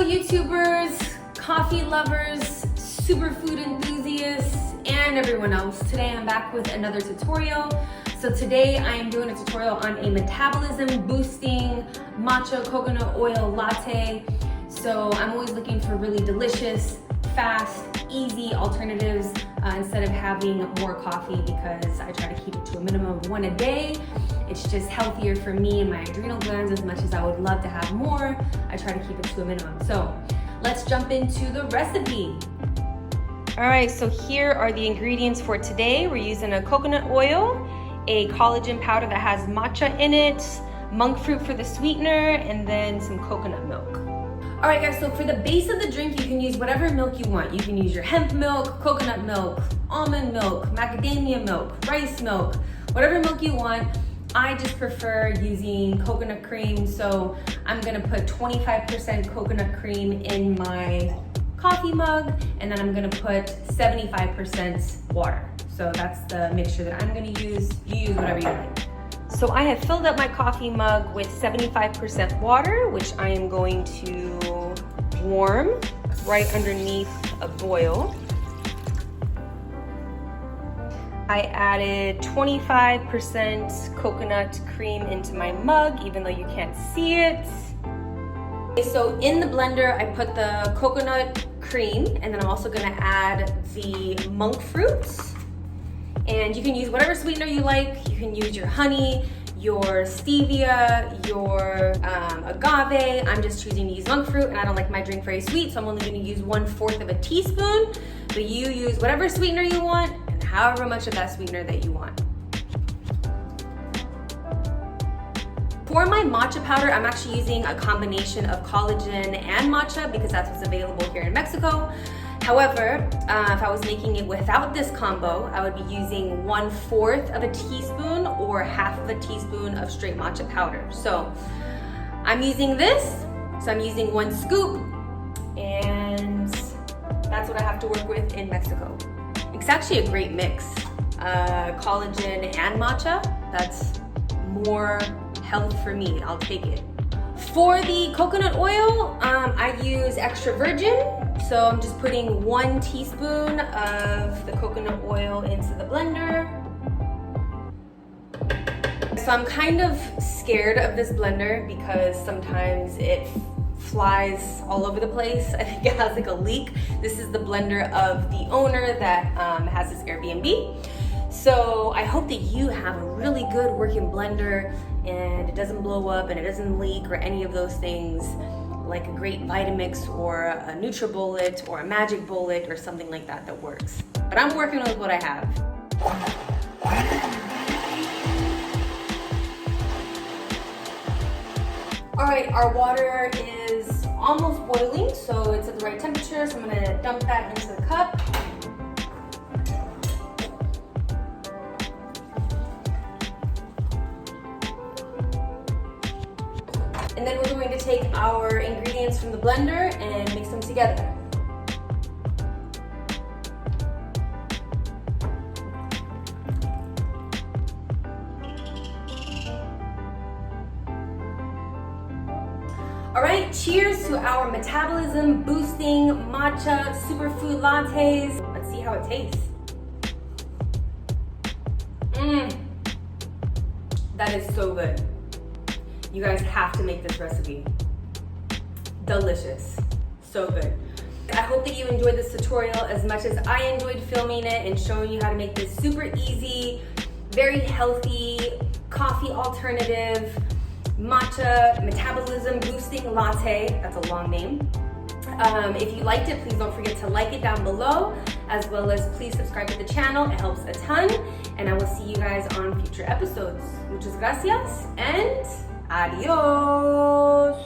YouTubers, coffee lovers, superfood enthusiasts, and everyone else. Today I'm back with another tutorial. So today I am doing a tutorial on a metabolism boosting matcha coconut oil latte. So I'm always looking for really delicious, fast, easy alternatives instead of having more coffee, because I try to keep it to a minimum of 1 a day. It's just healthier for me and my adrenal glands. As much as I would love to have more, I try to keep it to a minimum. So let's jump into the recipe. All right, so here are the ingredients for today. We're using a coconut oil, a collagen powder that has matcha in it, monk fruit for the sweetener, and then some coconut milk. All right guys, so for the base of the drink, you can use whatever milk you want. You can use your hemp milk, coconut milk, almond milk, macadamia milk, rice milk, whatever milk you want. I just prefer using coconut cream, so I'm gonna put 25% coconut cream in my coffee mug, and then I'm gonna put 75% water. So that's the mixture that I'm gonna use. You use whatever you like. So I have filled up my coffee mug with 75% water, which I am going to warm right underneath a boil. I added 25% coconut cream into my mug, even though you can't see it. Okay, so in the blender, I put the coconut cream, and then I'm also gonna add the monk fruit. And you can use whatever sweetener you like. You can use your honey, your stevia, your agave. I'm just choosing to use monk fruit, and I don't like my drink very sweet, so I'm only gonna use 1/4 of a teaspoon. But you use whatever sweetener you want, and however much of that sweetener that you want. For my matcha powder, I'm actually using a combination of collagen and matcha because that's what's available here in Mexico. However, if I was making it without this combo, I would be using 1/4 of a teaspoon or 1/2 of a teaspoon of straight matcha powder. So I'm using this, so I'm using 1 scoop, and that's what I have to work with in Mexico. It's actually a great mix, collagen and matcha. That's more health for me, I'll take it. For the coconut oil, I use extra virgin. So I'm just putting 1 teaspoon of the coconut oil into the blender. So I'm kind of scared of this blender because sometimes it flies all over the place. I think it has like a leak. This is the blender of the owner that has this Airbnb. So I hope that you have a really good working blender and it doesn't blow up and it doesn't leak or any of those things, like a great Vitamix or a NutriBullet or a Magic Bullet or something like that that works. But I'm working with what I have. All right, our water is almost boiling, so it's at the right temperature. So I'm gonna dump that into the cup. And then we're going to take our ingredients from the blender and mix them together. All right, cheers to our metabolism boosting matcha superfood lattes. Let's see how it tastes. That is so good. You guys have to make this recipe. Delicious, so good. I hope that you enjoyed this tutorial as much as I enjoyed filming it and showing you how to make this super easy, very healthy coffee alternative, matcha metabolism boosting latte. That's a long name. If you liked it, please don't forget to like it down below, as well as please subscribe to the channel. It helps a ton, and I will see you guys on future episodes. Muchas gracias, and adiós.